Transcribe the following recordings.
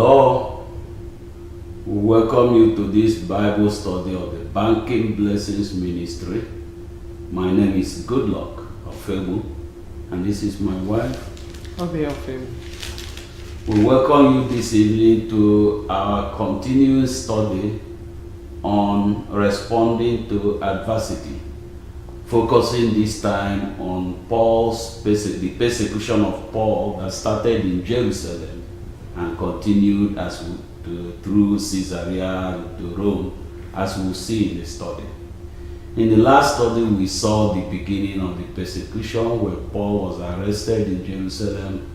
Hello, we welcome you to this Bible study of the Banking Blessings Ministry. My name is Goodluck Ofebu, and this is my wife, Obi Ofebu. We welcome you this evening to our continuous study on responding to adversity, focusing this time on the persecution of Paul that started in Jerusalem and continued through Caesarea to Rome, as we'll see in the study. In the last study, we saw the beginning of the persecution where Paul was arrested in Jerusalem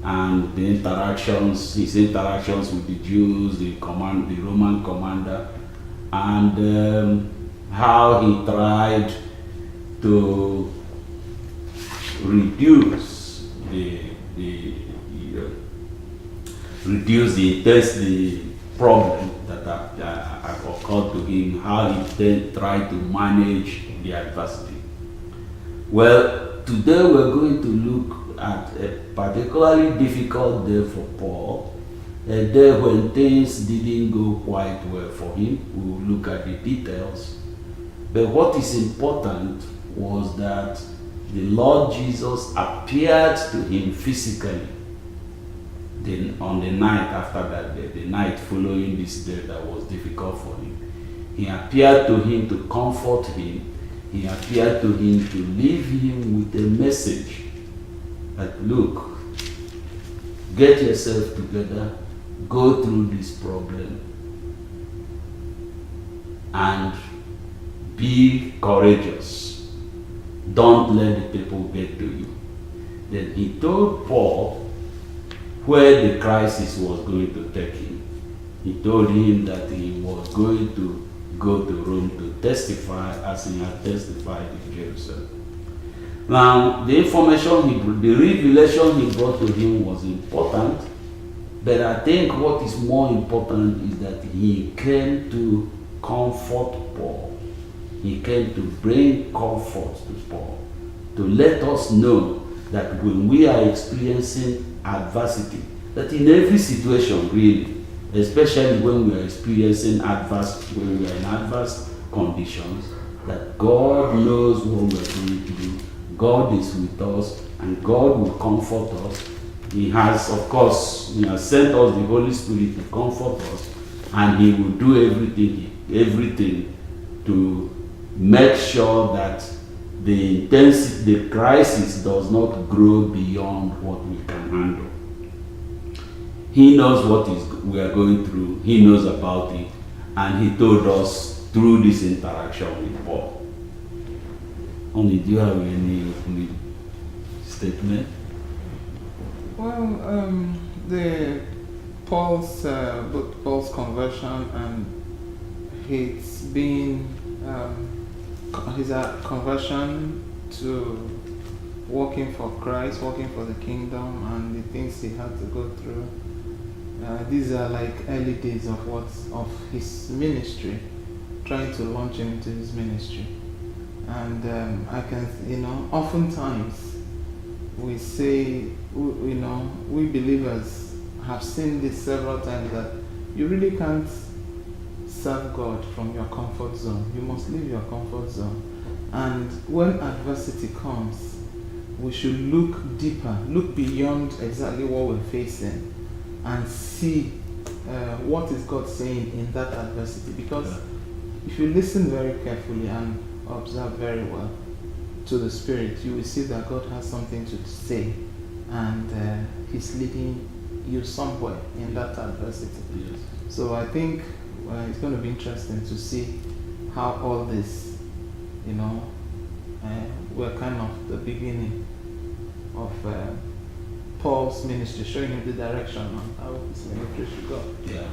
and his interactions with the Jews, the Roman commander, and how he tried to reduce the problem that occurred to him, how he then tried to manage the adversity. Well, today we're going to look at a particularly difficult day for Paul, a day when things didn't go quite well for him. We will look at the details. But what is important was that the Lord Jesus appeared to him physically on the night after that day, the night following this day that was difficult for him. He appeared to him to comfort him. He appeared to him to leave him with a message that, look, get yourself together, go through this problem, and be courageous. Don't let the people get to you. Then he told Paul where the crisis was going to take him. He told him that he was going to go to Rome to testify as he had testified in Jerusalem. Now, the revelation he brought to him was important, but I think what is more important is that he came to comfort Paul. He came to bring comfort to Paul, to let us know that when we are experiencing adversity, that in every situation really, especially when we are experiencing when we are in adverse conditions, that God knows what we are going to do. God is with us, and God will comfort us. He has, of course, He has sent us the Holy Spirit to comfort us, and He will do everything to make sure that the crisis does not grow beyond what we can handle. He knows what we are going through. He knows about it, and He told us through this interaction with Paul. Only, do you have any statement? Well, both Paul's conversion and his conversion to working for Christ, working for the kingdom, and the things he had to go through. These are like early days of his ministry, trying to launch him into his ministry. And I can, oftentimes we say, we believers have seen this several times, that you really can't serve God from your comfort zone. You must leave your comfort zone. And when adversity comes, we should look deeper, look beyond exactly what we're facing, and see what is God saying in that adversity. Because if you listen very carefully and observe very well to the Spirit, you will see that God has something to say, and He's leading you somewhere in that adversity. Yes. So I think it's going to be interesting to see how all this, were kind of the beginning of Paul's ministry, showing him the direction on how his ministry should go. Yeah.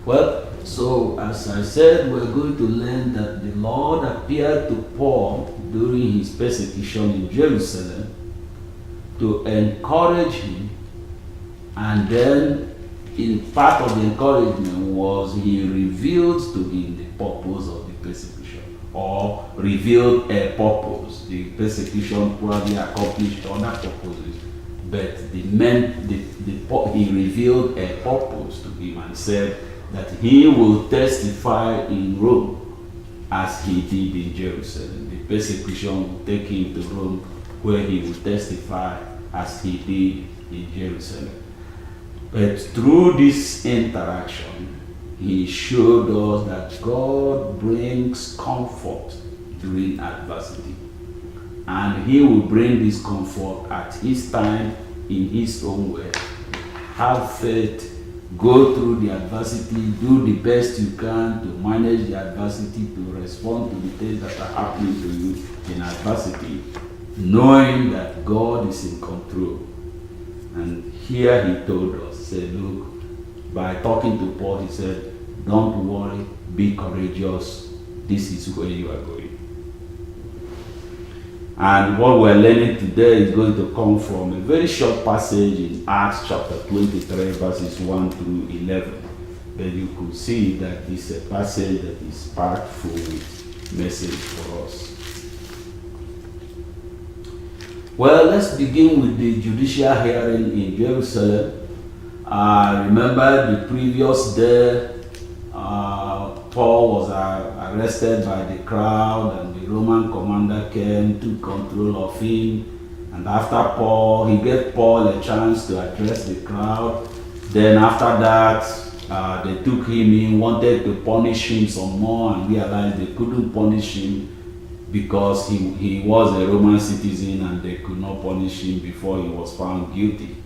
Well, so as I said, we're going to learn that the Lord appeared to Paul during his persecution in Jerusalem to encourage him, and then in part of the encouragement was he revealed to him the purpose of the persecution, or revealed a purpose. The persecution probably accomplished other purposes, But he revealed a purpose to him and said that he will testify in Rome as he did in Jerusalem. The persecution will take him to Rome, where he will testify as he did in Jerusalem. But through this interaction, he showed us that God brings comfort during adversity. And he will bring this comfort at his time, in his own way. Have faith, go through the adversity, do the best you can to manage the adversity, to respond to the things that are happening to you in adversity, knowing that God is in control. And here he told us, said, look, by talking to Paul, he said, don't worry, be courageous, this is where you are going. And what we're learning today is going to come from a very short passage in Acts chapter 23, verses 1 through 11. But you could see that it's a passage that is packed full with message for us. Well, let's begin with the judicial hearing in Jerusalem. Remember the previous day, Paul was arrested by the crowd, and the Roman commander came, took control of him. And after he gave Paul a chance to address the crowd. Then after that, they took him in, wanted to punish him some more, and realized they couldn't punish him because he was a Roman citizen, and they could not punish him before he was found guilty.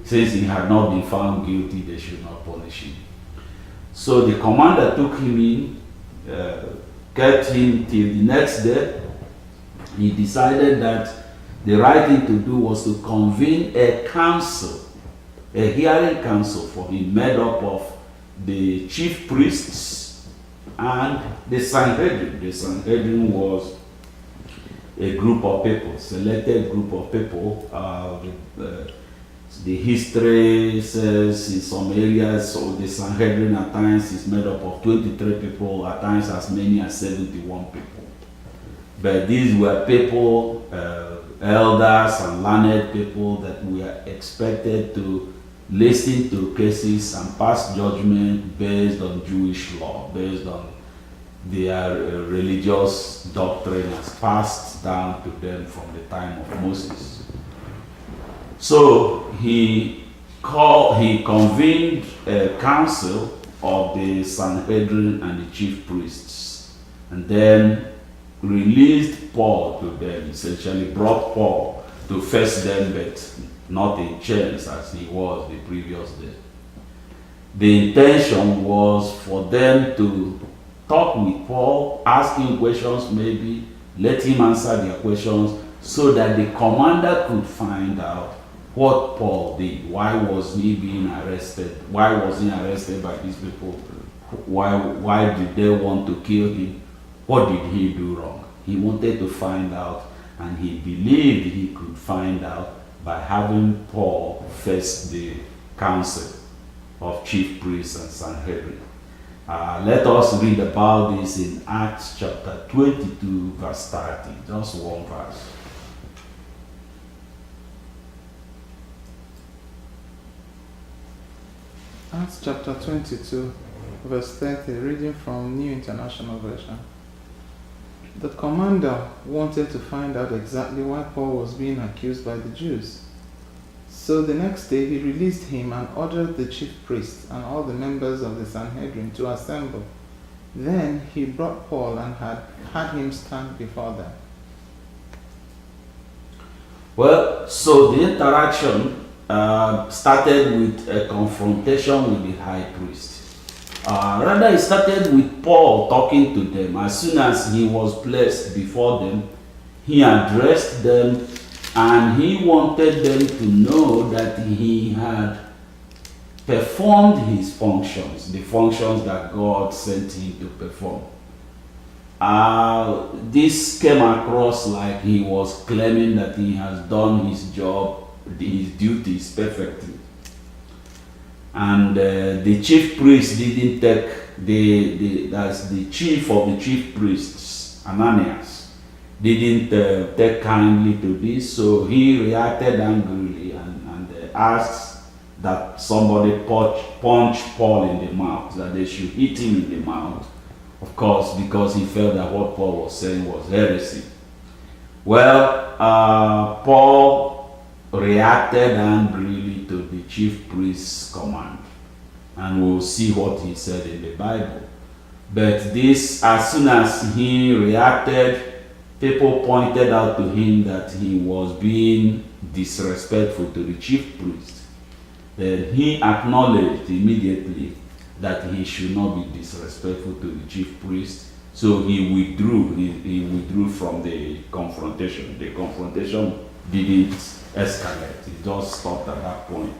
Since he had not been found guilty, they should not punish him. So the commander took him in, kept him till the next day. He decided that the right thing to do was to convene a council, a hearing council for him, made up of the chief priests and the Sanhedrin. The Sanhedrin was a group of people, selected group of people. The history says in some areas, so the Sanhedrin at times is made up of 23 people, at times as many as 71 people. But these were people, elders and learned people that were expected to listen to cases and pass judgment based on Jewish law, based on their religious doctrine as passed down to them from the time of Moses. So he convened a council of the Sanhedrin and the chief priests, and then released Paul to them, essentially brought Paul to face them, but not in chains as he was the previous day. The intention was for them to talk with Paul, ask him questions, maybe let him answer their questions, so that the commander could find out what Paul did. Why was he being arrested? Why was he arrested by these people? Why did they want to kill him? What did he do wrong? He wanted to find out, and he believed he could find out by having Paul face the council of chief priests and Sanhedrin. Let us read about this in Acts chapter 22, verse 30. Just one verse. Acts chapter 22, verse 30, reading from New International Version. The commander wanted to find out exactly why Paul was being accused by the Jews. So the next day he released him and ordered the chief priests and all the members of the Sanhedrin to assemble. Then he brought Paul and had him stand before them. Well, so the interaction started with a confrontation with the high priest. Rather, it started with Paul talking to them. As soon as he was placed before them, he addressed them, and he wanted them to know that he had performed his functions, the functions that God sent him to perform. This came across like he was claiming that he has done his job, his duties perfectly. And the chief priest didn't take, that's the chief of the chief priests, Ananias, didn't take kindly to this, so he reacted angrily and asked that somebody punch Paul in the mouth, that they should hit him in the mouth, of course, because he felt that what Paul was saying was heresy. Well, Paul reacted angrily to the chief priest's command, and we'll see what he said in the Bible. But this, as soon as he reacted, people pointed out to him that he was being disrespectful to the chief priest. Then he acknowledged immediately that he should not be disrespectful to the chief priest. So he withdrew. He withdrew from the confrontation. The confrontation didn't escalate. It just stopped at that point.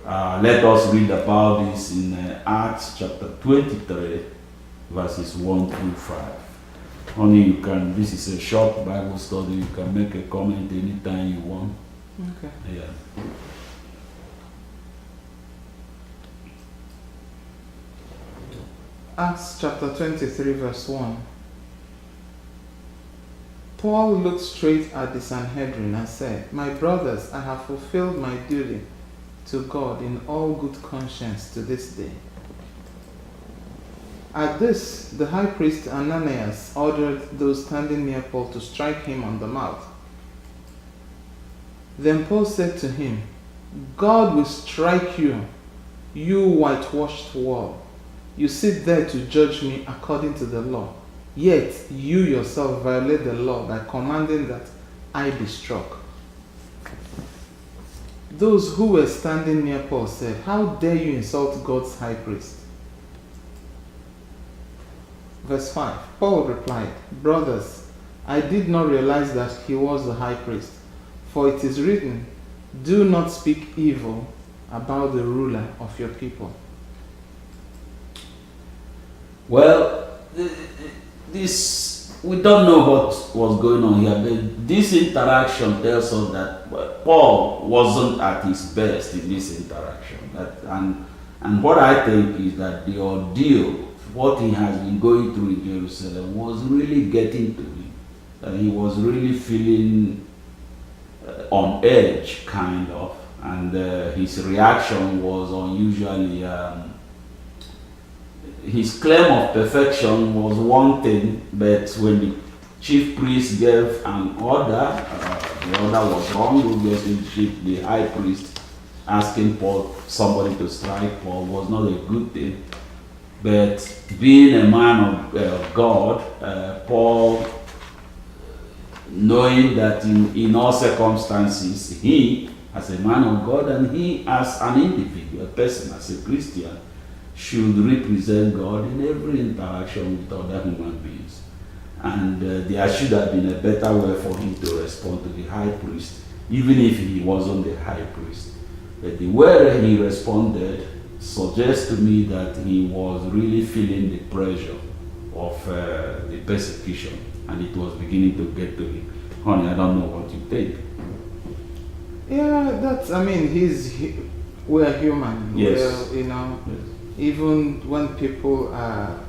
Let us read about this in Acts chapter 23, verses 1 through 5. Only you can, this is a short Bible study, you can make a comment anytime you want. Okay. Yeah. Acts chapter 23, verse 1. Paul looked straight at the Sanhedrin and said, "My brothers, I have fulfilled my duty to God in all good conscience to this day." At this, the high priest Ananias ordered those standing near Paul to strike him on the mouth. Then Paul said to him, "God will strike you, you whitewashed wall. You sit there to judge me according to the law, yet you yourself violate the law by commanding that I be struck." Those who were standing near Paul said, "How dare you insult God's high priest?" Verse 5. Paul replied, "Brothers, I did not realize that he was the high priest, for it is written, 'Do not speak evil about the ruler of your people.'" Well, this, we don't know what was going on here, but this interaction tells us that Paul wasn't at his best in this interaction. And what I think is that the ordeal, what he has been going through in Jerusalem, was really getting to him. That he was really feeling on edge, kind of, and his reaction was unusually. His claim of perfection was one thing, but when the chief priest gave an order, the order was wrong. Obviously, the high priest asking Paul, somebody to strike Paul, was not a good thing. But being a man of God, Paul, knowing that in all circumstances, he, as a man of God, and he, as an individual, a person, as a Christian, should represent God in every interaction with other human beings. And there should have been a better way for him to respond to the high priest, even if he wasn't the high priest. But the way he responded suggests to me that he was really feeling the pressure of the persecution, and it was beginning to get to him. Honey, I don't know what you think. Yeah, that's, I mean, we're human. Yes. We're, Yes. even when people are,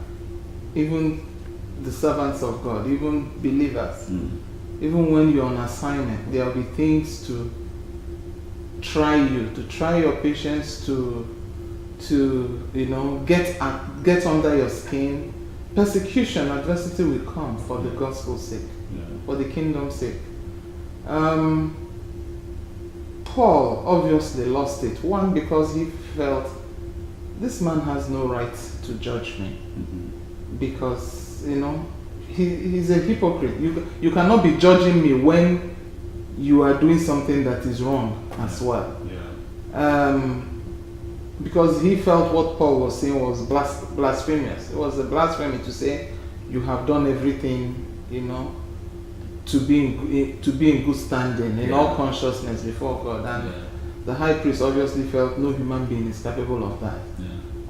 even the servants of God, even believers, even when you're on assignment, there will be things to try you, to try your patience, to get under your skin. Persecution, adversity will come for the gospel's sake, for the kingdom's sake. Paul obviously lost it. One, because he felt, this man has no right to judge me, because he's a hypocrite. You cannot be judging me when you are doing something that is wrong as well. Because he felt what Paul was saying was blasphemous. It was a blasphemy to say you have done everything, to be in good standing in all consciousness before God. And the high priest obviously felt no human being is capable of that.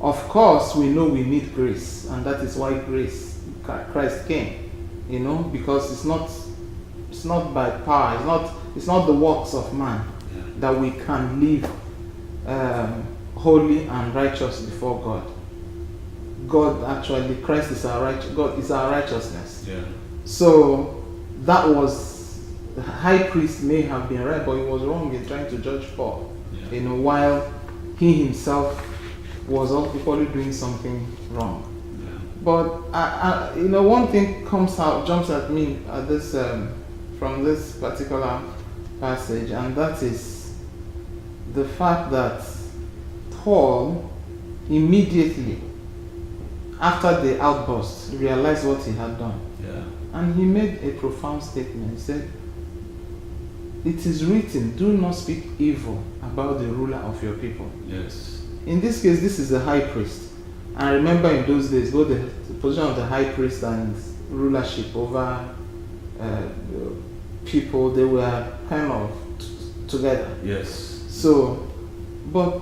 Of course, we know we need grace, and that is why Christ came, because it's not by power, it's not the works of man that we can live holy and righteous before God. Christ is God is our righteousness. So that was, the high priest may have been right, but he was wrong in trying to judge Paul. while he himself was equally doing something wrong. Yeah. But one thing jumps at me at this from this particular passage, and that is the fact that Paul immediately after the outburst realized what he had done, Yeah. and he made a profound statement. He said, "It is written, do not speak evil about the ruler of your people." Yes. In this case, this is the high priest. And remember, in those days, both the position of the high priest and rulership over people, they were kind of together. Yes. So, but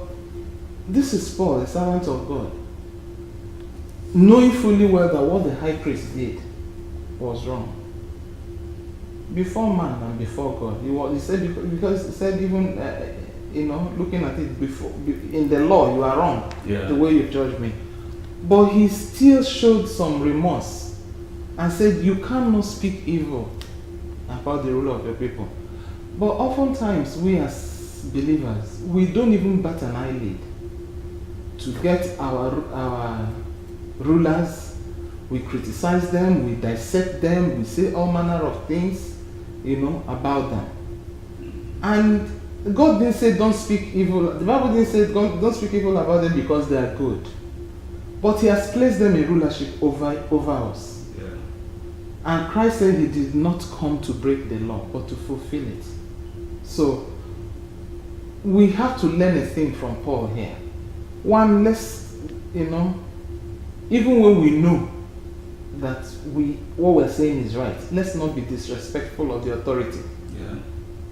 this is Paul, a servant of God, knowing fully well that what the high priest did was wrong. Before man and before God, he said, because he said, even looking at it before in the law, you are wrong. Yeah. The way you judge me. But he still showed some remorse and said, you cannot speak evil about the ruler of your people. But oftentimes, we as believers, we don't even bat an eyelid to get our rulers. We criticize them, we dissect them, we say all manner of things, about them. And God didn't say don't speak evil. The Bible didn't say don't speak evil about them because they are good. But he has placed them in rulership over us. Yeah. And Christ said he did not come to break the law, but to fulfill it. So, we have to learn a thing from Paul here. One, let's, even when we know that what we're saying is right, let's not be disrespectful of the authority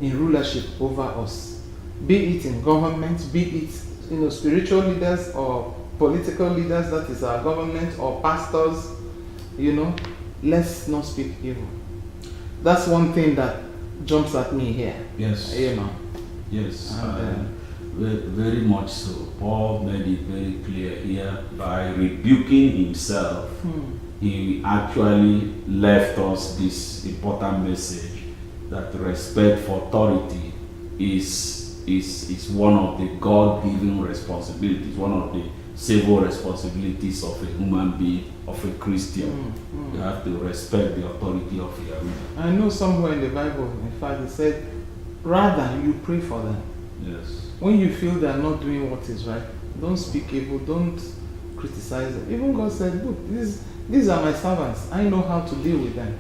in rulership over us. Be it in government, be it, spiritual leaders or political leaders, that is our government, or pastors, let's not speak evil. That's one thing that jumps at me here. Yes. Yes. Very much so. Paul made it very clear here by rebuking himself. He actually left us this important message that respect for authority is one of the God-given responsibilities, one of the civil responsibilities of a human being, of a Christian. You have to respect the authority of your ruler. I know somewhere in the Bible, in fact, it said, rather you pray for them. Yes. When you feel they are not doing what is right, don't speak evil, don't criticize them. Even God said, look, these are my servants. I know how to deal with them.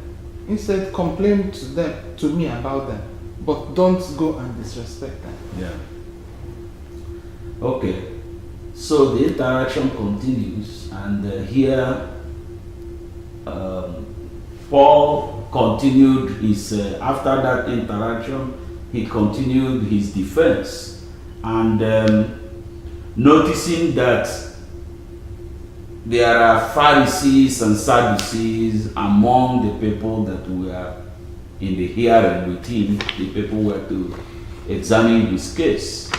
Instead, complain to me about them, but don't go and disrespect them. Yeah. Okay. So the interaction continues, and here Paul continued his, after that interaction, he continued his defense, and noticing that there are Pharisees and Sadducees among the people that were in the hearing with him, the people were to examine his case.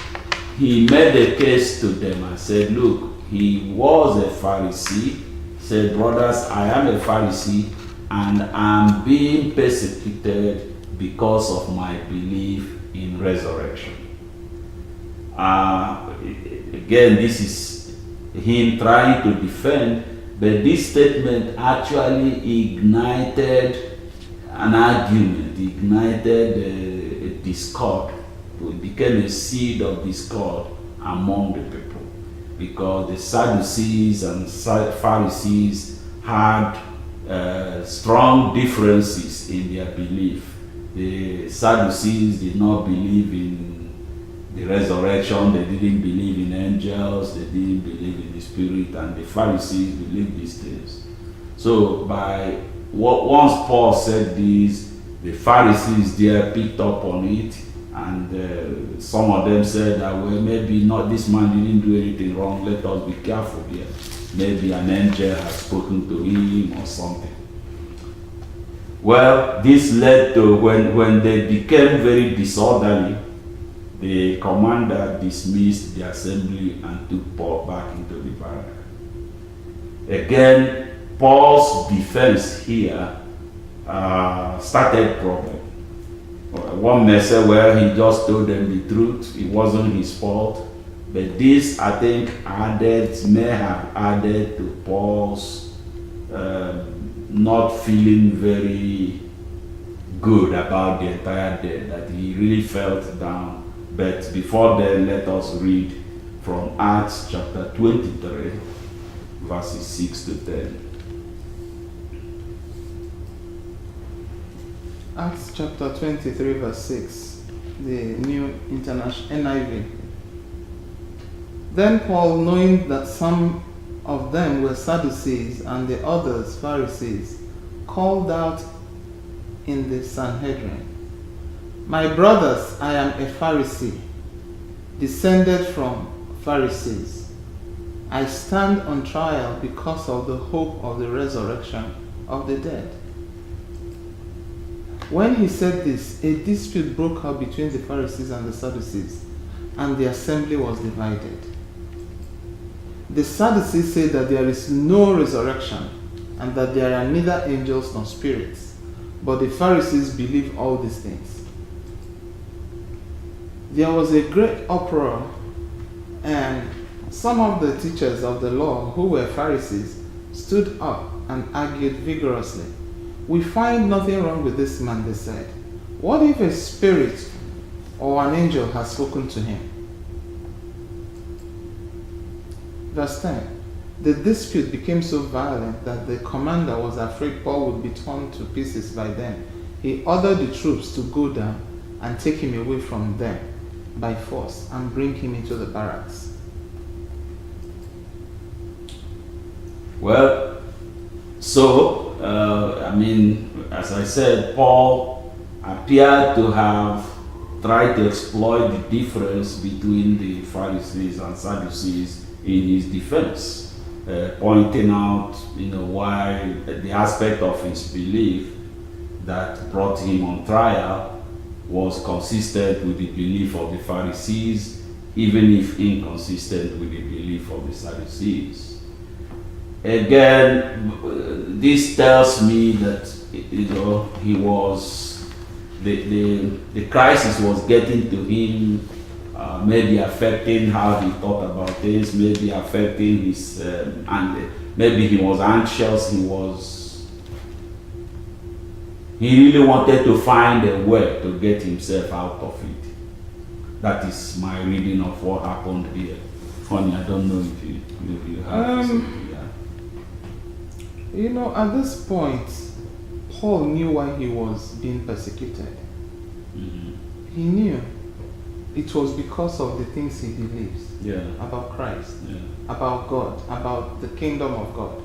He made a case to them and said, look, he was a Pharisee. He said, brothers, I am a Pharisee and I'm being persecuted because of my belief in resurrection. Again, this is him trying to defend, but this statement actually ignited an argument, ignited a discord. It became a seed of discord among the people, because the Sadducees and Pharisees had strong differences in their belief. The Sadducees did not believe in the resurrection, they didn't believe in angels, they didn't believe in the spirit, and the Pharisees believed these things. So once Paul said this, the Pharisees there picked up on it, and some of them said that, well, maybe not, this man didn't do anything wrong, let us be careful here. Maybe an angel has spoken to him or something. Well, this led to, when they became very disorderly, the commander dismissed the assembly and took Paul back into the barrack. Again, Paul's defense here started problem. one message where he just told them the truth. It wasn't his fault. But this, I think, may have added to Paul's not feeling very good about the entire day, that he really felt down. But before then, let us read from Acts chapter 23, verses 6 to 10. Acts chapter 23, verse 6, the New International NIV. Then Paul, knowing that some of them were Sadducees and the others Pharisees, called out in the Sanhedrin, "My brothers, I am a Pharisee, descended from Pharisees. I stand on trial because of the hope of the resurrection of the dead." When he said this, a dispute broke out between the Pharisees and the Sadducees, and the assembly was divided. The Sadducees say that there is no resurrection and that there are neither angels nor spirits, but the Pharisees believe all these things. There was a great uproar, and some of the teachers of the law who were Pharisees stood up and argued vigorously. "We find nothing wrong with this man," they said. "What if a spirit or an angel has spoken to him?" Verse 10. The dispute became so violent that the commander was afraid Paul would be torn to pieces by them. He ordered the troops to go down and take him away from them by force and bring him into the barracks. Well, as I said, Paul appeared to have tried to exploit the difference between the Pharisees and Sadducees in his defense, pointing out, why the aspect of his belief that brought him on trial was consistent with the belief of the Pharisees, even if inconsistent with the belief of the Sadducees. Again, this tells me that he was the crisis was getting to him, maybe affecting how he thought about things, maybe affecting his and maybe he was anxious. He really wanted to find a way to get himself out of it. That is my reading of what happened here. Funny, I don't know if you have. At this point, Paul knew why he was being persecuted. Mm-hmm. He knew it was because of the things he believes about Christ, about God, about the kingdom of God.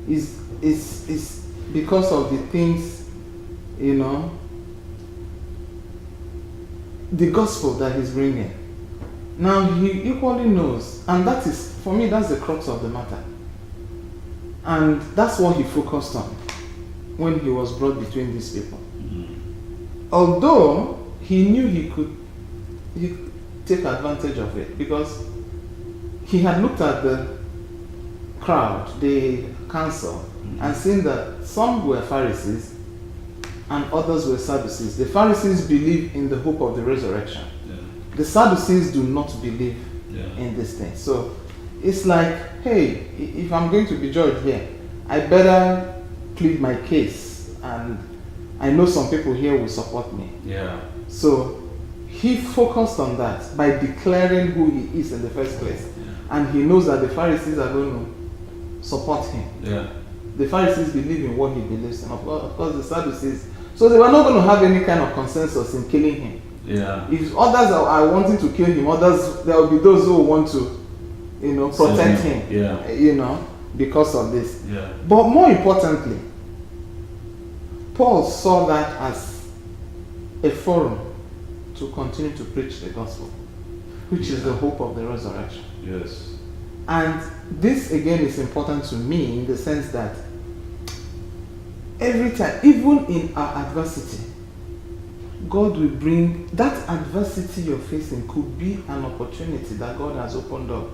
It's because of the things, the gospel that he's bringing. Now he equally knows, and that is, for me, that's the crux of the matter. And that's what he focused on when he was brought between these people. Mm-hmm. Although he knew he could take advantage of it, because he had looked at the crowd, the council, and seen that some were Pharisees and others were Sadducees. The Pharisees believe in the hope of the resurrection. Yeah. The Sadducees do not believe in this thing. So it's like, hey, if I'm going to be judged here, I better plead my case, and I know some people here will support me. Yeah. So he focused on that by declaring who he is in the first place. And he knows that the Pharisees are going to support him. Yeah. The Pharisees believe in what he believes in. Of course, the Sadducees. So they were not going to have any kind of consensus in killing him. Yeah. If others are wanting to kill him, there will be those who want to, protect him. Yeah. Because of this. Yeah. But more importantly, Paul saw that as a forum to continue to preach the gospel, which is the hope of the resurrection. Yes. And this again is important to me in the sense that every time, even in our adversity, God will bring that adversity you're facing could be an opportunity that God has opened up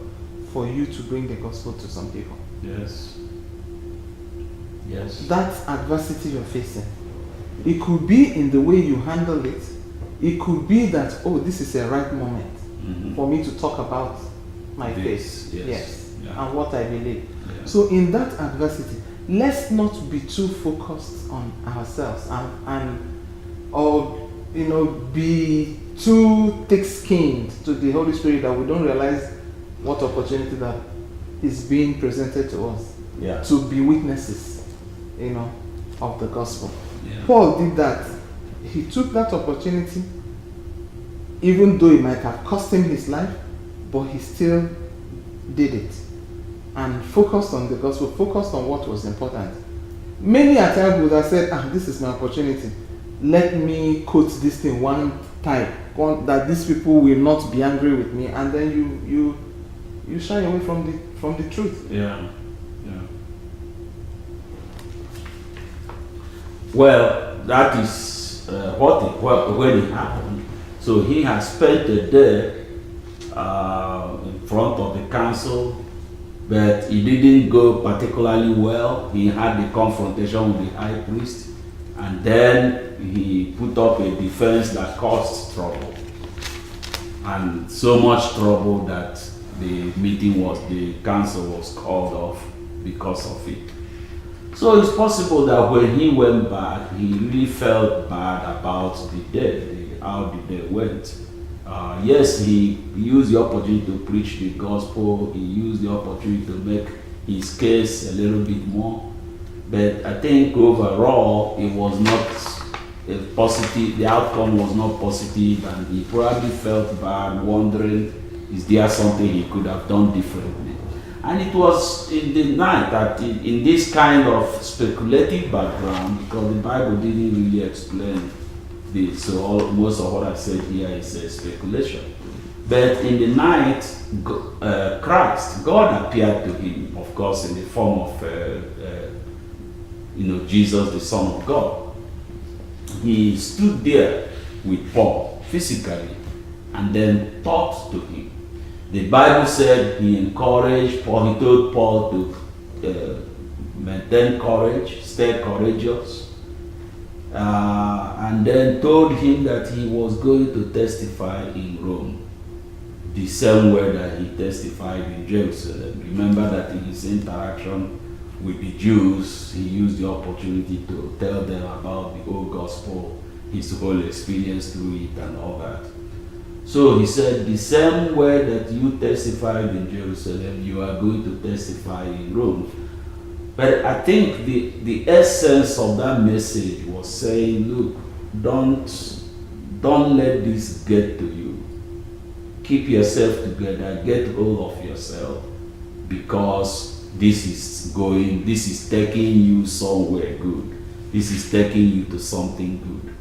for you to bring the gospel to some people. Yes. Yes. That adversity you're facing, it could be in the way you handle it. it could be that, oh, this is a right moment Mhm. for me to talk about my This, faith. yes. Yeah. And what I believe. Yeah. So in that adversity, let's not be too focused on ourselves and or be too thick-skinned to the Holy Spirit that we don't realize what opportunity that is being presented to us Yeah. to be witnesses, of the gospel. Yeah. Paul did that. He took that opportunity, even though it might have cost him his life, but he still did it and focused on the gospel, focused on what was important. Many a time would have said, this is my opportunity. Let me quote this thing one time, that these people will not be angry with me, and then you shy away from the truth. Yeah. Yeah. Well, that is when it happened. So he has spent a day in front of the council, but it didn't go particularly well. He had the confrontation with the high priest, and then he put up a defense that caused trouble, and so much trouble that the council was called off because of it. So it's possible that when he went back, he really felt bad about how the day went. Yes, he used the opportunity to preach the gospel. He used the opportunity to make his case a little bit more. But I think overall, it was not a positive. The outcome was not positive, and he probably felt bad, wondering, is there something he could have done differently? And it was in the night that in this kind of speculative background, because the Bible didn't really explain this, so most of what I said here is speculation. But in the night, God appeared to him, of course, in the form of Jesus, the Son of God. He stood there with Paul physically and then talked to him. The Bible said he encouraged Paul, he told Paul to maintain courage, stay courageous, and then told him that he was going to testify in Rome, the same way that he testified in Jerusalem. Remember that in his interaction with the Jews, he used the opportunity to tell them about the old gospel, his whole experience through it and all that. So he said, the same way that you testified in Jerusalem, you are going to testify in Rome. But I think the essence of that message was saying, look, don't let this get to you. Keep yourself together, get hold of yourself, because this is taking you somewhere good. This is taking you to something good.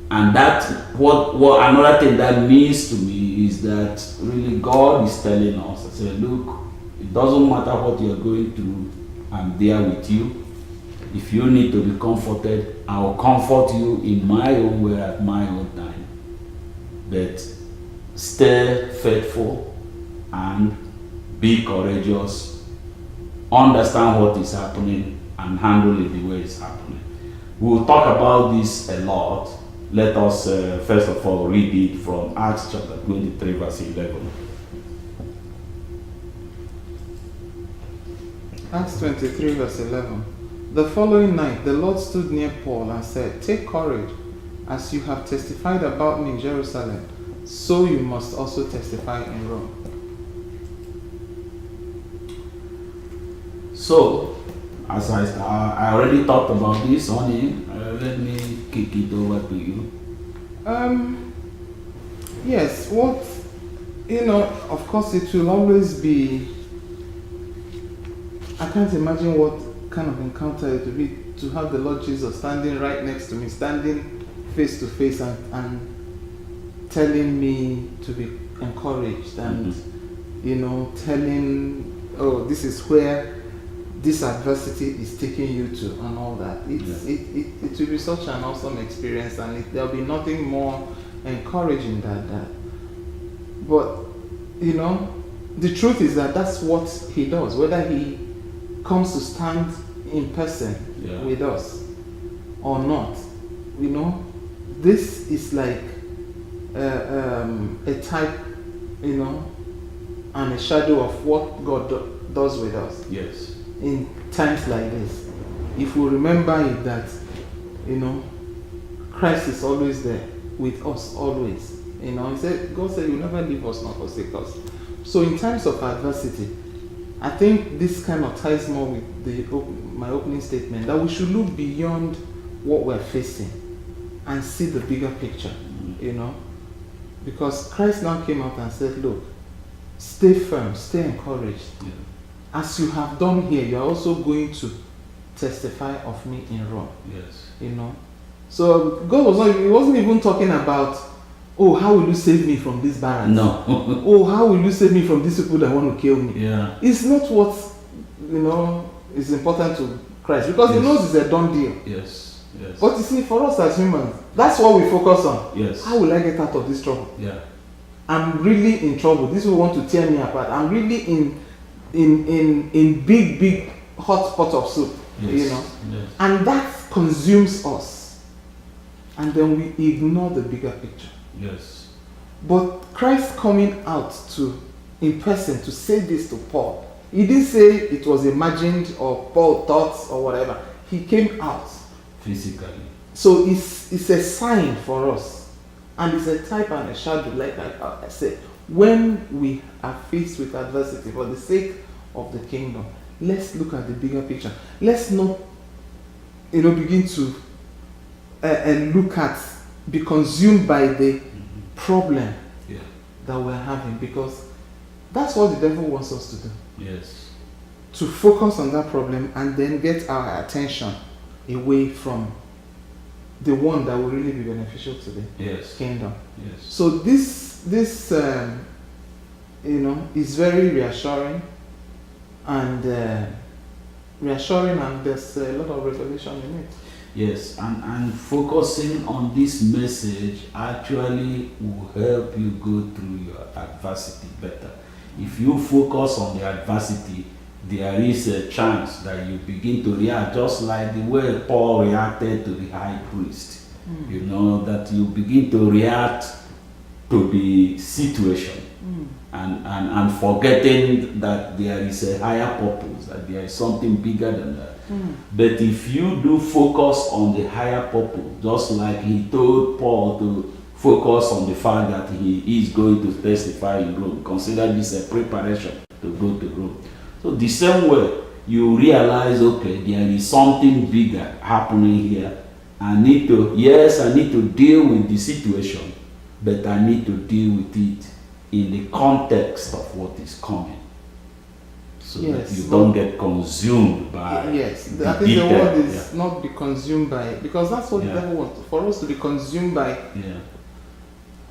And that what another thing that means to me is that really God is telling us, I say, look, it doesn't matter what you're going through, I'm there with you. If you need to be comforted, I'll comfort you in my own way at my own time. But stay faithful and be courageous, understand what is happening and handle it the way it's happening. We'll talk about this a lot. Let us first of all read it from Acts chapter 23 verse 11. Acts 23 verse 11. The following night the Lord stood near Paul and said, "Take courage, as you have testified about me in Jerusalem, so you must also testify in Rome." So, as I already talked about this, honey, let me kick it over to you. Yes, of course it will always be, I can't imagine what kind of encounter it would be to have the Lord Jesus standing right next to me, standing face to face and telling me to be encouraged and, telling, oh, this is where this adversity is taking you to and all that. It will be such an awesome experience, and there'll be nothing more encouraging than that. But, the truth is that that's what he does, whether he comes to stand in person with us or not. this is like a type, and a shadow of what God does with us Yes. in times like this. If we remember it, that Christ is always there with us, always. He said, God said, "You never leave us nor forsake us." So in times of adversity, I think this kind of ties more with my opening statement, that we should look beyond what we're facing and see the bigger picture, because Christ now came out and said, "Look, stay firm, stay encouraged. Yeah. As you have done here, you are also going to testify of me in Rome." Yes. So God he wasn't even talking about, "Oh, how will you save me from this barracks? No. Oh, how will you save me from these people that want to kill me?" Yeah. It's not what is important to Christ, because he Yes. knows it's a done deal. Yes. Yes. But you see, for us as humans, that's what we focus on. Yes. How will I get out of this trouble? Yeah. I'm really in trouble. This will want to tear me apart. I'm really in big hot pot of soup. Yes. Yes. And that consumes us, and then we ignore the bigger picture. Yes. But Christ coming out in person to say this to Paul, he didn't say it was imagined or Paul thought or whatever. He came out. Physically. So it's a sign for us, and it's a type and a shadow, like I said. When we are faced with adversity for the sake of the kingdom, let's look at the bigger picture. Let's not begin to be consumed by the problem that we're having, because that's what the devil wants us to do. Yes. To focus on that problem and then get our attention away from the one that will really be beneficial to the kingdom. Yes. So this is very reassuring, and there's a lot of revelation in it. Yes, and focusing on this message actually will help you go through your adversity better. If you focus on the adversity, there is a chance that you begin to react just like the way Paul reacted to the high priest. That you begin to react to the situation and forgetting that there is a higher purpose, that there is something bigger than that. But if you do focus on the higher purpose, just like he told Paul to focus on the fact that he is going to testify in Rome, consider this a preparation to go to Rome. So the same way, you realize, okay, there is something bigger happening here. I need to deal with the situation, but I need to deal with it in the context of what is coming. So that you don't get consumed by I think the word is not be consumed by it, because that's what the devil wants, for us to be consumed by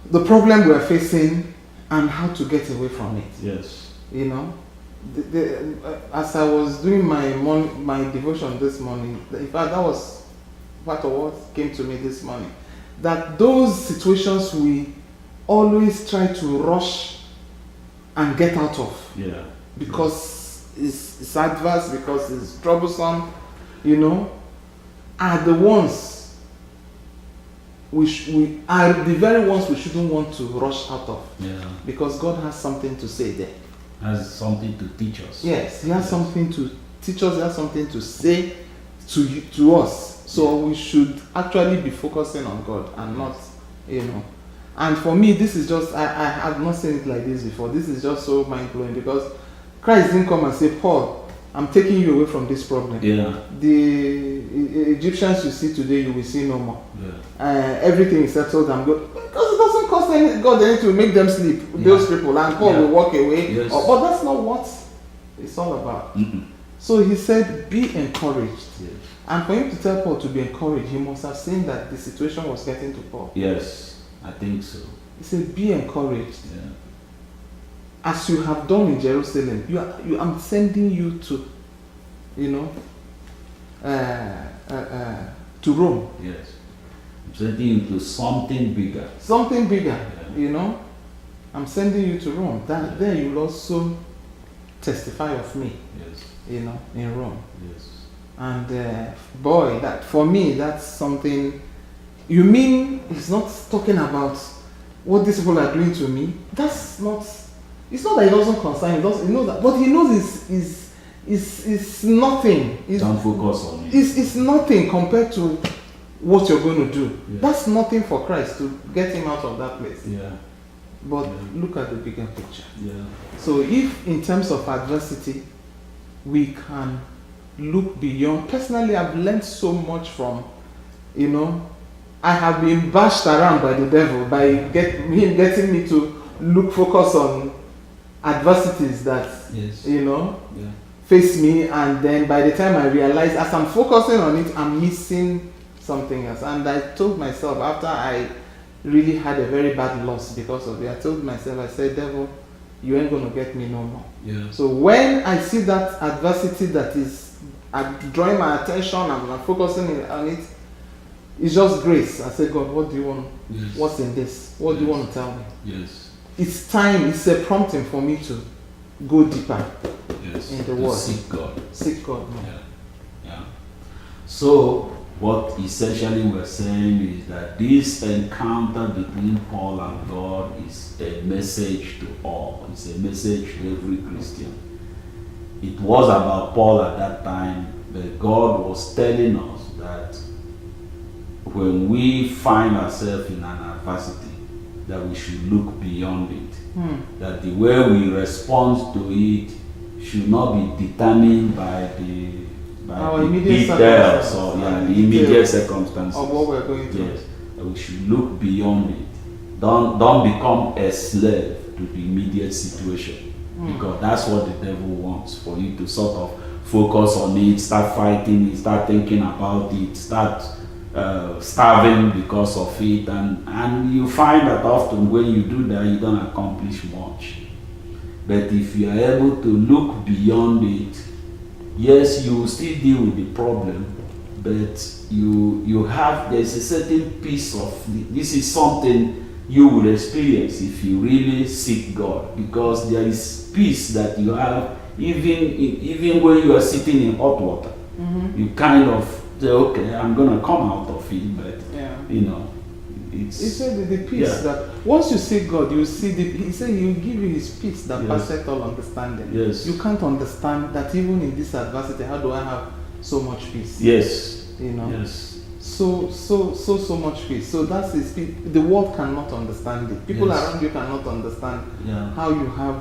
the problem we are facing and how to get away from it. Yes. As I was doing my devotion this morning, in fact that was part of what came to me this morning, that those situations we always try to rush and get out of, because it's adverse, because it's troublesome, are the ones we are the very ones we shouldn't want to rush out of, because God has something to say there. Has something to teach us. Yes, he has something to teach us. He has something to say to us. So we should actually be focusing on God and not, And for me, this is just, I have not seen it like this before. This is just so mind-blowing, because Christ didn't come and say, "Paul, I'm taking you away from this problem. The Egyptians you see today, you will see no more. Everything is settled and good." Because it doesn't cost God anything to make them sleep, those people, and Paul will walk away. But that's not what it's all about. So he said, "Be encouraged." And for him to tell Paul to be encouraged, he must have seen that the situation was getting to Paul. Yes, I think so. He said, "Be encouraged. As you have done in Jerusalem, I'm sending you to, to Rome." Yes. I'm sending you to something bigger. Something bigger, I'm sending you to Rome. That there you'll also testify of me. In Rome. Yes. And boy, that for me, that's something You mean he's not talking about what these people are doing to me? That's not. It's not that he doesn't concern him. He knows that, but he knows it's nothing. Don't focus on it. It's nothing compared to what you're going to do. Yeah. That's nothing for Christ to get him out of that place. Yeah. But Yeah. look at the bigger picture. Yeah. So if in terms of adversity, we can look beyond. Personally, I've learned so much from, I have been bashed around by the devil by him getting me to focus on adversities that, Yes. Yeah. face me, and then by the time I realize, as I'm focusing on it, I'm missing something else. And I told myself, after I really had a very bad loss because of it, I told myself, I said, devil, you ain't gonna get me no more. Yeah. So when I see that adversity that is drawing my attention and I'm focusing on it, it's just grace. I say, God, what do you want? Yes. What's in this? What do you want to tell me? Yes. It's time. It's a prompting for me to go deeper Yes. in the To word. seek God. Seek God more. Yeah. Yeah. So what essentially we're saying is that this encounter between Paul and God is a message to all. It's a message to every Christian. It was about Paul at that time, but God was telling us that when we find ourselves in an adversity, that we should look beyond it. That the way we respond to it should not be determined by Our the immediate details circumstances, or and the the immediate details circumstances. of what we're going through. Yes, that we should look beyond it. Don't become a slave to the immediate situation, because that's what the devil wants, for you to sort of focus on it, start fighting it, start thinking about it, start starving because of it, and you find that often when you do that, you don't accomplish much. But if you are able to look beyond it, yes, you will still deal with the problem, but there's a certain piece of, this is something you will experience if you really seek God, because there is peace that you have even when you are sitting in hot water. You kind of say, okay, I'm going to come out of it, but it's... He said the peace that once you seek God, you see he said he will give you his peace that Yes. passeth all understanding. Yes. You can't understand that even in this adversity, how do I have so much peace? Yes. Yes. So much peace. So that's his peace. The world cannot understand it. People Yes. around you cannot understand Yeah. how you have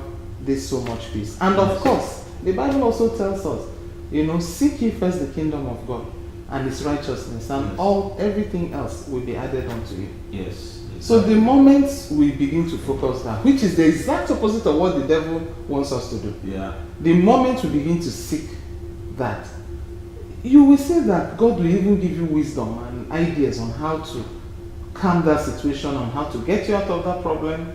this so much peace. And of course, the Bible also tells us, seek ye first the kingdom of God and his righteousness, and Yes. everything else will be added unto you. Yes. So the moment we begin to focus that, which is the exact opposite of what the devil wants us to do, Yeah. the moment we begin to seek that, you will see that God will even give you wisdom and ideas on how to calm that situation, on how to get you out of that problem,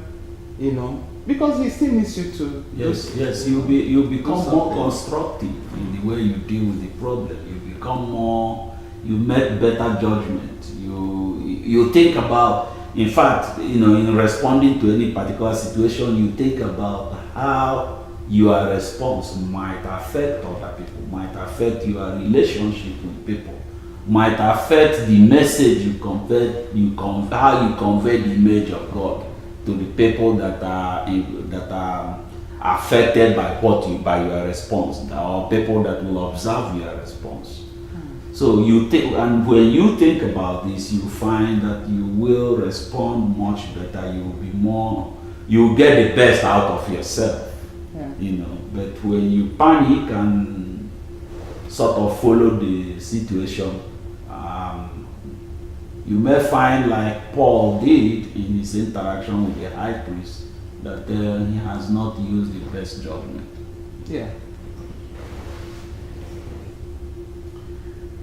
because he still needs you to. Yes. You become do more something. constructive in the way you deal with the problem. You become more. You make better judgment. You think about. In fact, in responding to any particular situation, you think about how your response might affect other people, might affect your relationship with people, might affect the message how you convey the image of God to the people that are affected by your response, or people that will observe your response. So you think, and when you think about this, you find that you will respond much better. You will get the best out of yourself. Yeah. But when you panic and sort of follow the situation, you may find, like Paul did in his interaction with the high priest, that he has not used the best judgment. Yeah.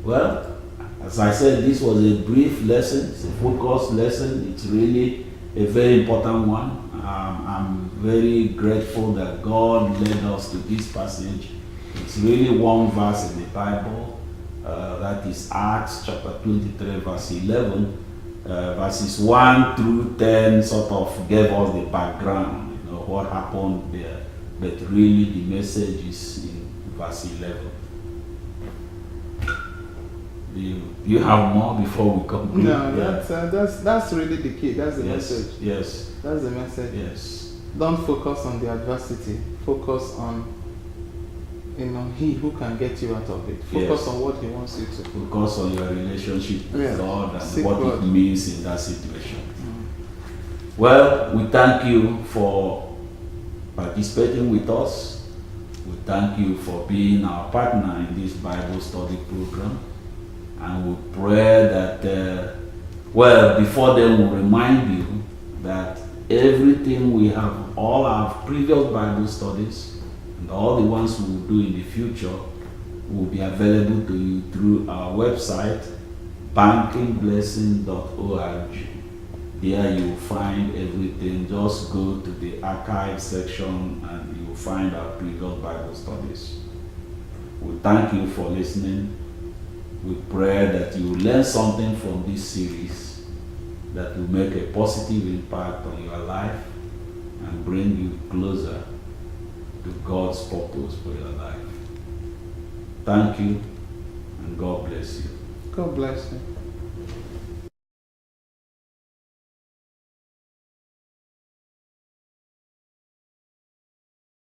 Well, as I said, this was a brief lesson. It's a focused lesson. It's really a very important one. I'm very grateful that God led us to this passage. It's really one verse in the Bible. That is Acts chapter 23, verse 11. Verses 1 through 10 sort of gave us the background, what happened there. But really the message is in verse 11. You have more before we conclude? No, that's really the key. That's the Yes, message. yes, That's the message. yes. Don't focus on the adversity. Focus on, He who can get you out of it. Focus Yes. on what He wants you to do. Focus on your relationship with Yeah. God and Seek what God. it means in that situation. Well, we thank you for participating with us. We thank you for being our partner in this Bible study program. And we pray that, before then we'll remind you that everything we have, all our previous Bible studies, and all the ones we will do in the future, will be available to you through our website, bankingblessing.org. There you will find everything. Just go to the archive section and you will find our previous Bible studies. We thank you for listening. We pray that you will learn something from this series that will make a positive impact on your life and bring you closer to God's purpose for your life. Thank you, and God bless you. God bless you.